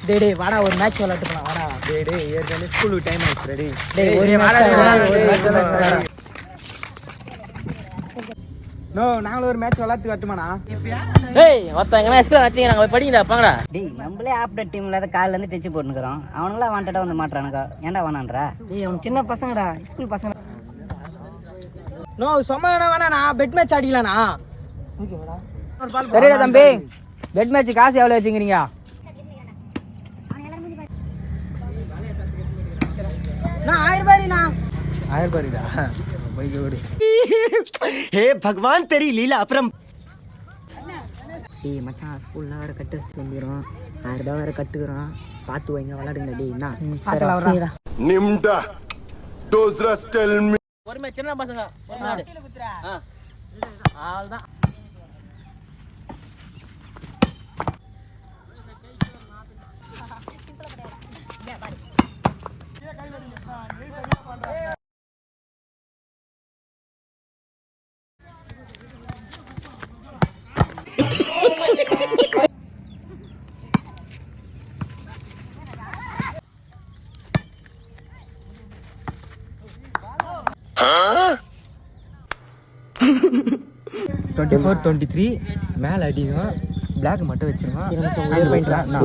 டேய் வாடா ஒரு மேட்ச் விளையாட்டு போலாம் வாடா. டேய் ஏற்கனவே ஸ்கூலுக்கு டைம் ஆயிடுச்சு. டேய் ஒரு மேட்ச் விளையாட்டு. நோ நாங்களும் ஒரு மேட்ச் விளையாட்டு வரட்டுமாண்ணா? டேய் ஒருத்தன் எங்கன்னா ஸ்கூல் வச்சிங்க நாங்கள் படிங்கடா பாங்கடா. டேய் நம்மளே ஆப்டேட் டீம்ல காலையில இருந்து டெச்சு போட்டுக்கிறோம். அவனுங்களா வாண்டடா வந்து மாட்டானுங்க. ஏன்டா வேணான்றா? டேய் அவன் சின்ன பசங்கடா, ஸ்கூல் பசங்க. நோ சும்மா வேணாண்ணா, பெட் மேட்ச் ஆடிக்கலாம்ண்ணா. சரிடா தம்பி, பெட் மேட்ச் காசு எவ்வளோ வச்சுக்கிறீங்க? நான் 1000 ரூபாய்ண்ணா. 1000 ரூபாய்டா பைக் ஓடு. हे भगवान तेरी लीला अपरम. டேய் மச்சான் ஸ்கூல்ல வேற கட்டு வச்சுட்டு வந்துக்கிறோம். 1000 ரூபாய் வேற கட்டுக்கிறோம். பார்த்து வைங்க விளையாடுங்க. டேய் என்ன பாத்துலாம். Nimda. Those rest tell me. ஒரு மேட்ச் சின்ன பசங்க ஒரு நாடு. அவ்வளோதான். டுவெண்ட்டி 23 மேல அடிக்கும். பிளாக் மட்டும் வச்சிருக்கோம்.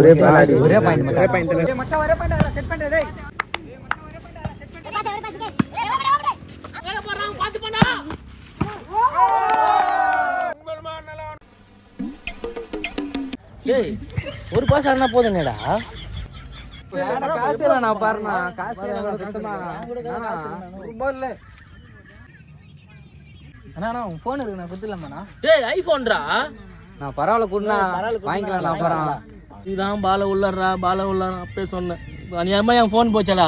ஒரே பாயிண்ட் ஒரே பாயிண்ட் மட்டும். டேய் மச்சான் ஒரே பாயிண்ட் செட் பண்றே. டேய் டேய் ஒரு பாஸ் ஆனா போதுங்கடா. காசு இல்ல நான் பாருண்ணா. காசு இல்ல சுத்தமா. இல்ல அண்ணா உன் போன் இருக்கு, நான் குடுத்துலாமாண்ணா? டேய் ஐபோன்டா. நான் பரவாயில்ல குடுண்ணா, வாங்கிக்கலாம். நான் போறேன். இதுதான் பால உள்ளறா பால உள்ளறா அப்பே சொன்னேன். அநியாயமா என் ஃபோன் போச்சடா.